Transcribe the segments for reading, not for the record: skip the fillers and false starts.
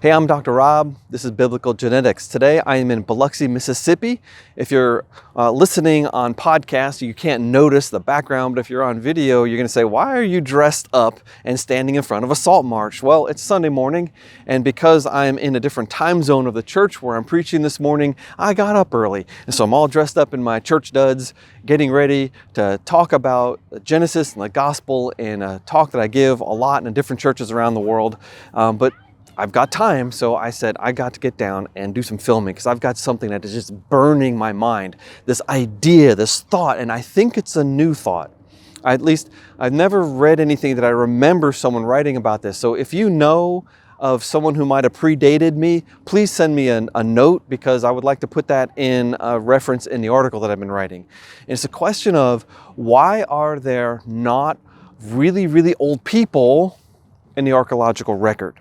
Hey, I'm Dr. Rob. This is Biblical Genetics. Today I am in Biloxi, Mississippi. If you're listening on podcast, you can't notice the background, but if you're on video, you're going to say, why are you dressed up and standing in front of a salt marsh? Well, it's Sunday morning, and because I'm in a different time zone of the church where I'm preaching this morning, I got up early. And so I'm all dressed up in my church duds, getting ready to talk about Genesis and the gospel in a talk that I give a lot in different churches around the world. But I've got time, so I said I got to get down and do some filming because I've got something that is just burning my mind. This idea, this thought, and I think it's a new thought. At least I've never read anything that I remember someone writing about this. So if you know of someone who might have predated me, please send me a note because I would like to put that in a reference in the article that I've been writing. And it's a question of why are there not really, really old people in the archaeological record?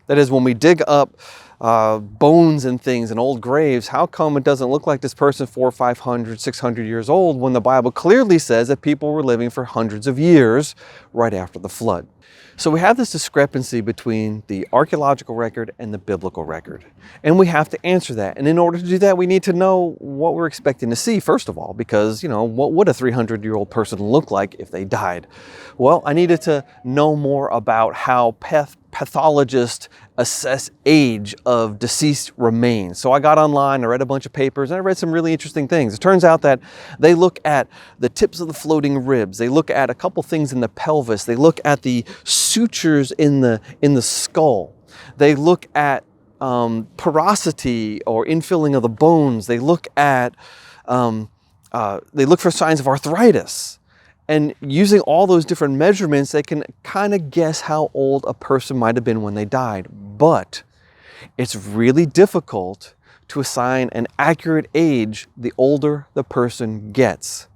That is, when we dig up bones and things in old graves, how come it doesn't look like this person 400, 500, 600 years old when the Bible clearly says that people were living for hundreds of years right after the flood? So we have this discrepancy between the archaeological record and the biblical record. And we have to answer that. And in order to do that, we need to know what we're expecting to see, first of all, because, what would a 300-year-old person look like if they died? Well, I needed to know more about how pathologists assess age of deceased remains. So I got online, I read a bunch of papers, and I read some really interesting things. It turns out that they look at the tips of the floating ribs, they look at a couple things in the pelvis, they look at the sutures in the skull, they look at porosity or infilling of the bones, they look for signs of arthritis. And using all those different measurements, they can kind of guess how old a person might have been when they died. But it's really difficult to assign an accurate age the older the person gets.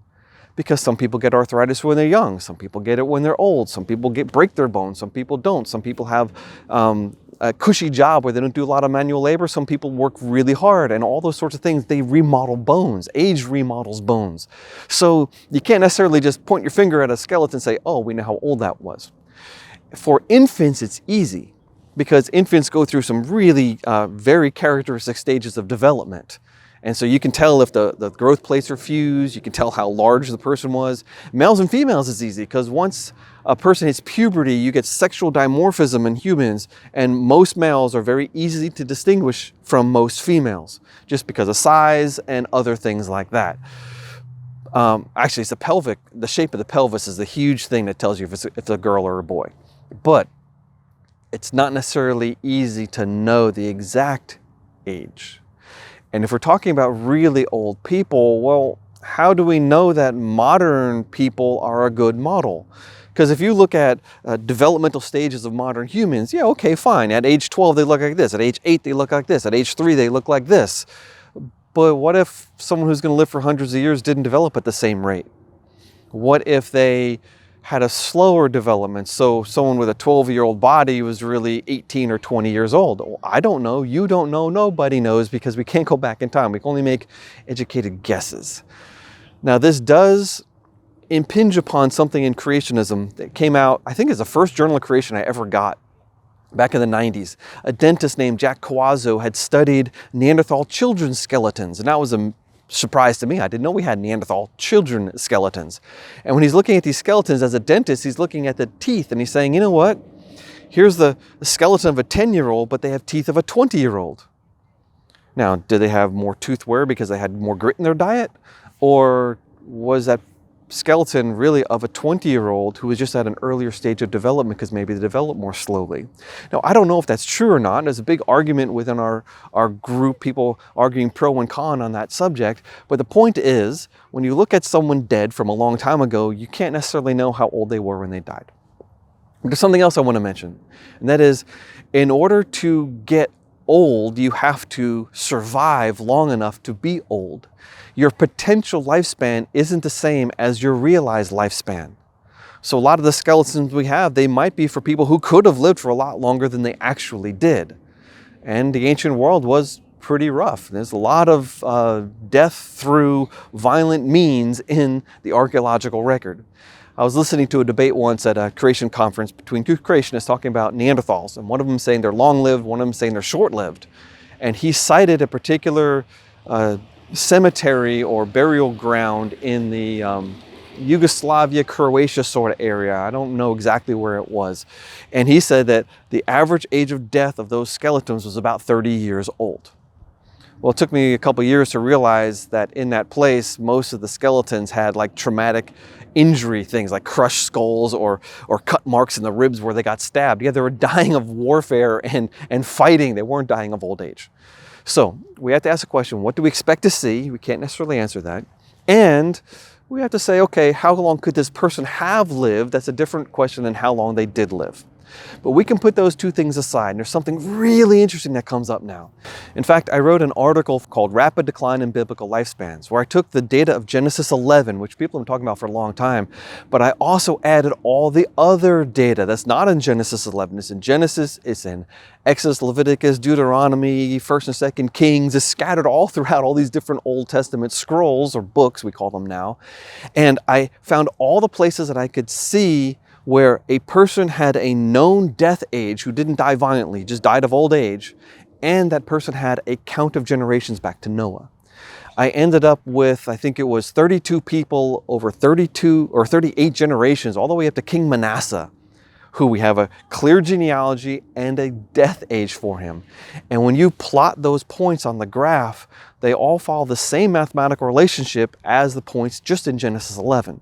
Because some people get arthritis when they're young, some people get it when they're old, some people break their bones, some people don't, some people have a cushy job where they don't do a lot of manual labor, some people work really hard, and all those sorts of things, they remodel bones. Age remodels bones. So you can't necessarily just point your finger at a skeleton and say, oh, we know how old that was. For infants, it's easy because infants go through some really very characteristic stages of development. And so you can tell if the growth plates are fused, you can tell how large the person was. Males and females is easy because once a person hits puberty, you get sexual dimorphism in humans, and most males are very easy to distinguish from most females just because of size and other things like that. Actually, it's the shape of the pelvis is the huge thing that tells you if it's a girl or a boy. But it's not necessarily easy to know the exact age. And if we're talking about really old people, well, how do we know that modern people are a good model? Because if you look at developmental stages of modern humans, yeah, okay, fine. At age 12, they look like this. At age 8, they look like this. At age 3, they look like this. But what if someone who's going to live for hundreds of years didn't develop at the same rate? What if they had a slower development? So someone with a 12-year-old body was really 18 or 20 years old. Well, I don't know. You don't know. Nobody knows because we can't go back in time. We can only make educated guesses. Now, this does impinge upon something in creationism that came out, I think it's the first journal of creation I ever got back in the 90s. A dentist named Jack Coazzo had studied Neanderthal children's skeletons, and that was a surprise to me. I didn't know we had Neanderthal children skeletons. And when he's looking at these skeletons as a dentist, he's looking at the teeth and he's saying, you know what? Here's the skeleton of a 10-year-old, but they have teeth of a 20-year-old. Now, do they have more tooth wear because they had more grit in their diet? Or was that skeleton really of a 20-year-old who was just at an earlier stage of development because maybe they developed more slowly? Now, I don't know if that's true or not. There's a big argument within our group, people arguing pro and con on that subject. But the point is, when you look at someone dead from a long time ago, you can't necessarily know how old they were when they died. There's something else I want to mention, and that is, in order to get old, you have to survive long enough to be old. Your potential lifespan isn't the same as your realized lifespan. So a lot of the skeletons we have, they might be for people who could have lived for a lot longer than they actually did. And the ancient world was pretty rough. There's a lot of death through violent means in the archaeological record. I was listening to a debate once at a creation conference between two creationists talking about Neanderthals, and one of them saying they're long-lived, one of them saying they're short-lived. And he cited a particular cemetery or burial ground in the Yugoslavia, Croatia sort of area. I don't know exactly where it was. And he said that the average age of death of those skeletons was about 30 years old. Well, it took me a couple years to realize that in that place, most of the skeletons had like traumatic injury things like crushed skulls or cut marks in the ribs where they got stabbed. Yeah, they were dying of warfare and fighting. They weren't dying of old age. So we have to ask the question, what do we expect to see? We can't necessarily answer that. And we have to say, okay, how long could this person have lived? That's a different question than how long they did live. But we can put those two things aside, and there's something really interesting that comes up now. In fact, I wrote an article called Rapid Decline in Biblical Lifespans, where I took the data of Genesis 11, which people have been talking about for a long time, but I also added all the other data that's not in Genesis 11. It's in Genesis, it's in Exodus, Leviticus, Deuteronomy, 1st and 2nd Kings. It's scattered all throughout all these different Old Testament scrolls, or books we call them now. And I found all the places that I could see where a person had a known death age who didn't die violently, just died of old age, and that person had a count of generations back to Noah. I ended up with, I think it was 32 people over 32 or 38 generations, all the way up to King Manasseh, who we have a clear genealogy and a death age for him. And when you plot those points on the graph, they all follow the same mathematical relationship as the points just in Genesis 11.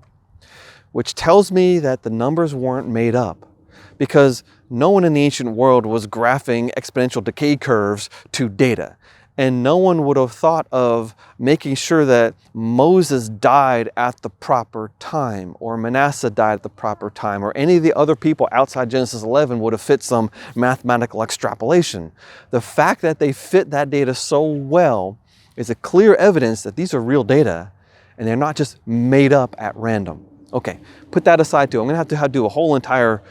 Which tells me that the numbers weren't made up, because no one in the ancient world was graphing exponential decay curves to data. And no one would have thought of making sure that Moses died at the proper time, or Manasseh died at the proper time, or any of the other people outside Genesis 11 would have fit some mathematical extrapolation. The fact that they fit that data so well is a clear evidence that these are real data, and they're not just made up at random. Okay, put that aside too. I'm going to have to do a whole entire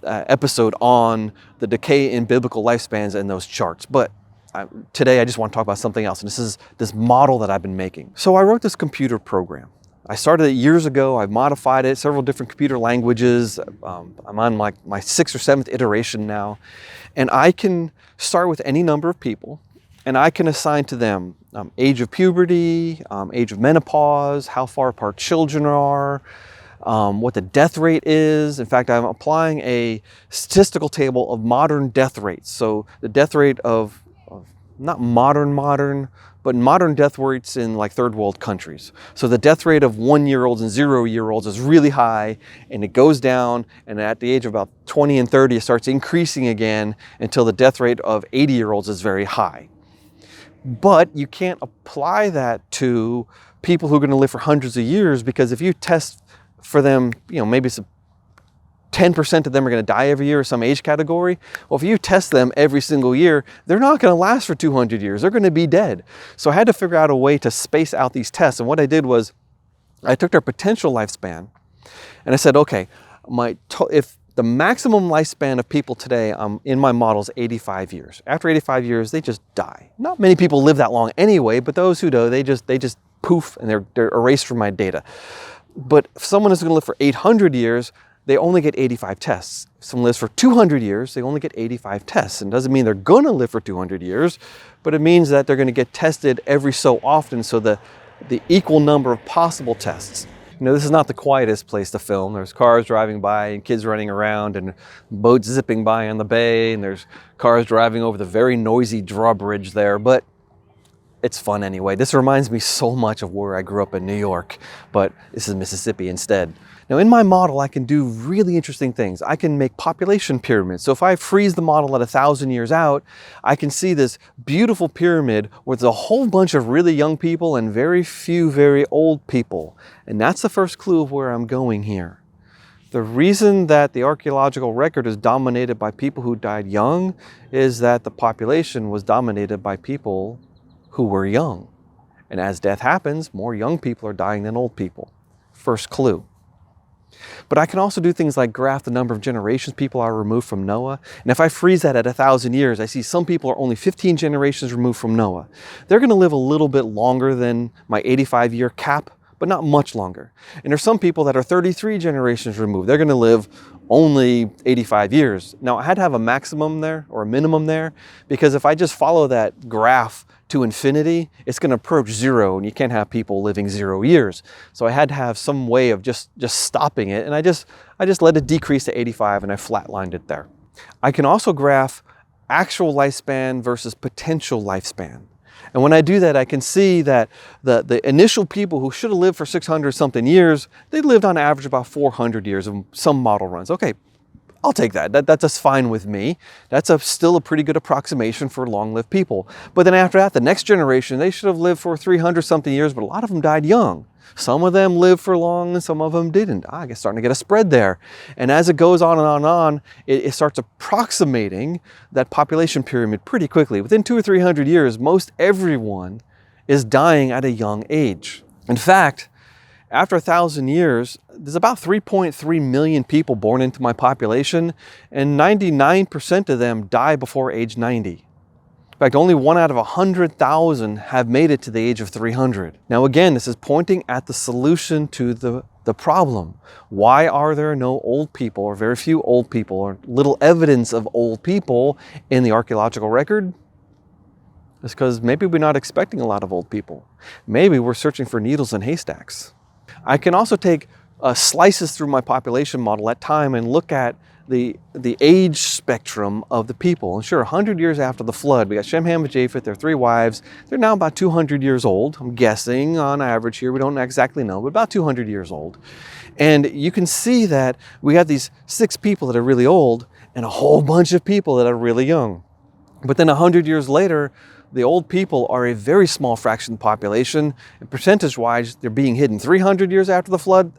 episode on the decay in biblical lifespans and those charts. But today I just want to talk about something else. And this is this model that I've been making. So I wrote this computer program. I started it years ago. I've modified it, several different computer languages. I'm on my 6th or 7th iteration now. And I can start with any number of people, and I can assign to them age of puberty, age of menopause, how far apart children are, what the death rate is. In fact, I'm applying a statistical table of modern death rates. So the death rate of not modern, but modern death rates in like third world countries. So the death rate of 1-year-olds and 0-year-olds is really high, and it goes down, and at the age of about 20 and 30, it starts increasing again until the death rate of 80-year-olds is very high. But you can't apply that to people who are going to live for hundreds of years, because if you test for them, maybe it's 10% of them are going to die every year or some age category. Well, if you test them every single year, they're not going to last for 200 years. They're going to be dead. So I had to figure out a way to space out these tests. And what I did was I took their potential lifespan and I said, okay, if the maximum lifespan of people today in my model is 85 years. After 85 years, they just die. Not many people live that long anyway, but those who do, they just poof and they're erased from my data. But if someone is going to live for 800 years, they only get 85 tests. If someone lives for 200 years, they only get 85 tests. And it doesn't mean they're going to live for 200 years, but it means that they're going to get tested every so often, so the equal number of possible tests. This is not the quietest place to film. There's cars driving by and kids running around and boats zipping by on the bay, and there's cars driving over the very noisy drawbridge there, but it's fun anyway. This reminds me so much of where I grew up in New York, but this is Mississippi instead. Now in my model, I can do really interesting things. I can make population pyramids. So if I freeze the model at 1,000 years out, I can see this beautiful pyramid with a whole bunch of really young people and very few very old people. And that's the first clue of where I'm going here. The reason that the archaeological record is dominated by people who died young is that the population was dominated by people who were young. And as death happens, more young people are dying than old people. First clue. But I can also do things like graph the number of generations people are removed from Noah. And if I freeze that at 1,000 years, I see some people are only 15 generations removed from Noah. They're going to live a little bit longer than my 85-year cap, but not much longer. And there's some people that are 33 generations removed. They're going to live only 85 years. Now, I had to have a maximum there or a minimum there, because if I just follow that graph to infinity, it's going to approach zero, and you can't have people living 0 years. So I had to have some way of just stopping it, and I just let it decrease to 85, and I flatlined it there. I can also graph actual lifespan versus potential lifespan. And when I do that, I can see that the initial people who should have lived for 600 something years, they lived on average about 400 years of some model runs. Okay, I'll take that. That's just fine with me. That's still a pretty good approximation for long-lived people. But then after that, the next generation, they should have lived for 300 something years, but a lot of them died young. Some of them lived for long and some of them didn't. I guess starting to get a spread there. And as it goes on and on and on, it starts approximating that population pyramid pretty quickly. Within 200 or 300 years, most everyone is dying at a young age. In fact, after 1,000 years, there's about 3.3 million people born into my population, and 99% of them die before age 90. In fact, only 1 out of 100,000 have made it to the age of 300. Now again, this is pointing at the solution to the problem. Why are there no old people, or very few old people, or little evidence of old people in the archaeological record? It's because maybe we're not expecting a lot of old people. Maybe we're searching for needles in haystacks. I can also take slices through my population model at time and look at the age spectrum of the people. And sure, 100 years after the flood, we got Shem, Ham, and Japheth, their 3 wives. They're now about 200 years old. I'm guessing on average here, we don't exactly know, but about 200 years old. And you can see that we have these 6 people that are really old and a whole bunch of people that are really young. But then 100 years later, the old people are a very small fraction of the population, and percentage-wise, they're being hidden. 300 years after the flood,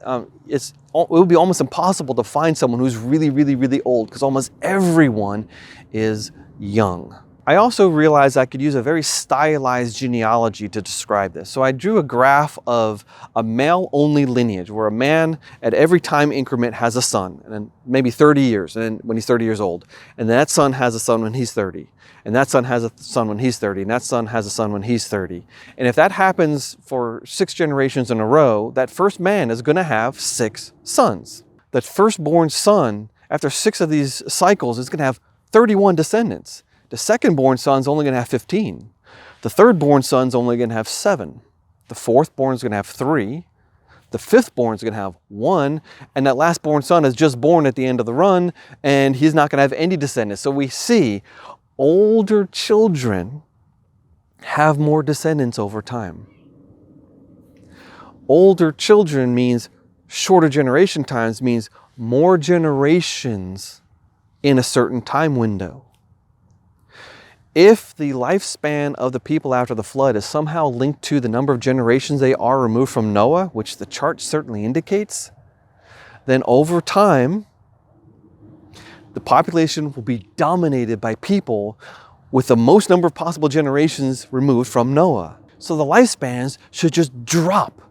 it would be almost impossible to find someone who's really, really, really old, because almost everyone is young. I also realized I could use a very stylized genealogy to describe this. So I drew a graph of a male-only lineage, where a man at every time increment has a son, and then maybe 30 years, and then when he's 30 years old. And that son has a son when he's 30. And that son has a son when he's 30, and that son has a son when he's 30. And if that happens for 6 generations in a row, that first man is going to have 6 sons. That firstborn son, after 6 of these cycles, is going to have 31 descendants. The second-born son's only going to have 15. The third-born son's only going to have 7. The fourth-born is going to have 3. The fifth-born is going to have 1. And that last-born son is just born at the end of the run, and he's not going to have any descendants. So we see older children have more descendants over time. Older children means shorter generation times, means more generations in a certain time window. If the lifespan of the people after the flood is somehow linked to the number of generations they are removed from Noah, which the chart certainly indicates, then over time, the population will be dominated by people with the most number of possible generations removed from Noah. So the lifespans should just drop.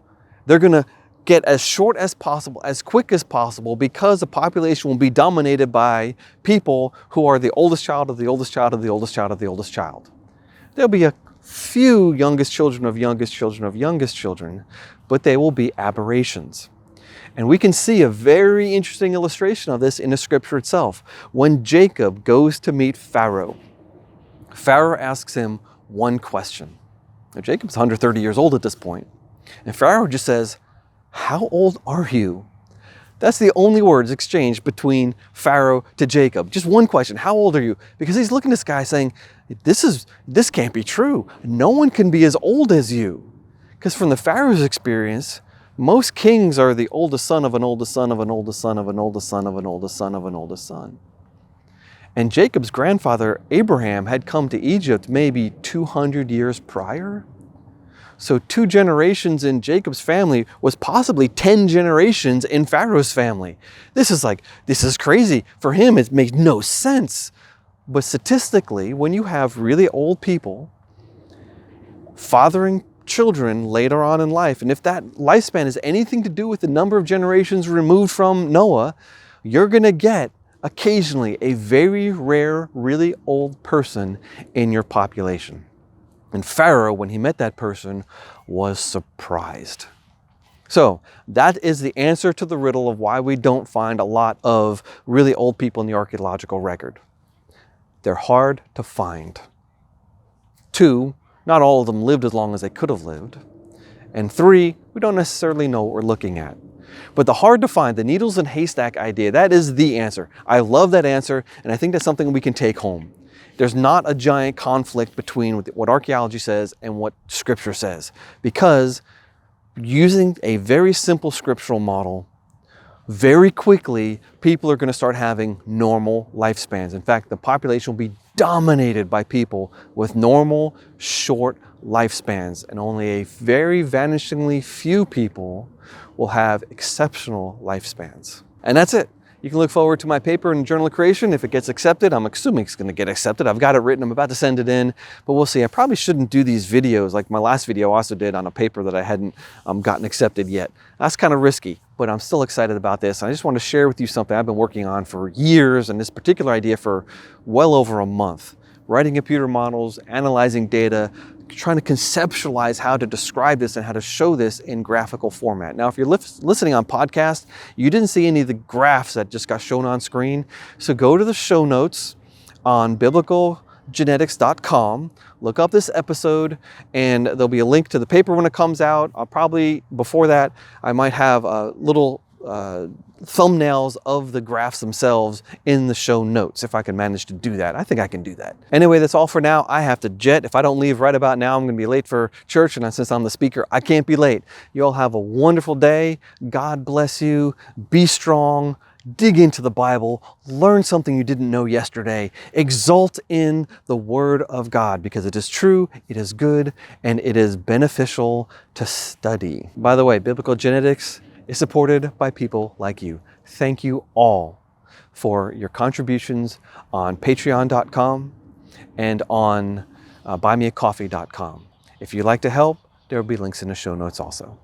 They're going to get as short as possible, as quick as possible, because the population will be dominated by people who are the oldest child of the oldest child of the oldest child of the oldest child. There'll be a few youngest children of youngest children of youngest children, but they will be aberrations. And we can see a very interesting illustration of this in the scripture itself. When Jacob goes to meet Pharaoh, Pharaoh asks him one question. Now, Jacob's 130 years old at this point. And Pharaoh just says, "How old are you?" That's the only words exchanged between Pharaoh to Jacob. Just one question, how old are you? Because he's looking at this guy saying, this can't be true. No one can be as old as you. Because from the Pharaoh's experience, most kings are the oldest son of an oldest son of an oldest son of an oldest son of an oldest son of an oldest son. And Jacob's grandfather, Abraham, had come to Egypt maybe 200 years prior. So 2 generations in Jacob's family was possibly 10 generations in Pharaoh's family. This is crazy. For him, it makes no sense. But statistically, when you have really old people fathering children later on in life, and if that lifespan has anything to do with the number of generations removed from Noah, you're going to get occasionally a very rare, really old person in your population. And Pharaoh, when he met that person, was surprised. So that is the answer to the riddle of why we don't find a lot of really old people in the archaeological record. They're hard to find. 2, not all of them lived as long as they could have lived. And 3, we don't necessarily know what we're looking at. But the hard to find, the needles in haystack idea, that is the answer. I love that answer, and I think that's something we can take home. There's not a giant conflict between what archaeology says and what scripture says, because using a very simple scriptural model, very quickly, people are going to start having normal lifespans. In fact, the population will be dominated by people with normal, short lifespans, and only a very vanishingly few people will have exceptional lifespans. And that's it. You can look forward to my paper in Journal of Creation. If it gets accepted, I'm assuming it's going to get accepted. I've got it written. I'm about to send it in, but we'll see. I probably shouldn't do these videos like my last video also did on a paper that I hadn't gotten accepted yet. That's kind of risky, but I'm still excited about this. I just want to share with you something I've been working on for years, and this particular idea for well over a month. Writing computer models, analyzing data, trying to conceptualize how to describe this and how to show this in graphical format. Now, if you're listening on podcast, you didn't see any of the graphs that just got shown on screen. So go to the show notes on biblicalgenetics.com, look up this episode, and there'll be a link to the paper when it comes out. I'll probably, before that, I might have a little thumbnails of the graphs themselves in the show notes, if I can manage to do that. I think I can do that. Anyway, that's all for now. I have to jet. If I don't leave right about now, I'm going to be late for church, and since I'm the speaker, I can't be late. You all have a wonderful day. God bless you. Be strong. Dig into the Bible. Learn something you didn't know yesterday. Exult in the Word of God, because it is true, it is good, and it is beneficial to study. By the way, Biblical Genetics is supported by people like you. Thank you all for your contributions on patreon.com and on buymeacoffee.com. If you'd like to help, there will be links in the show notes also.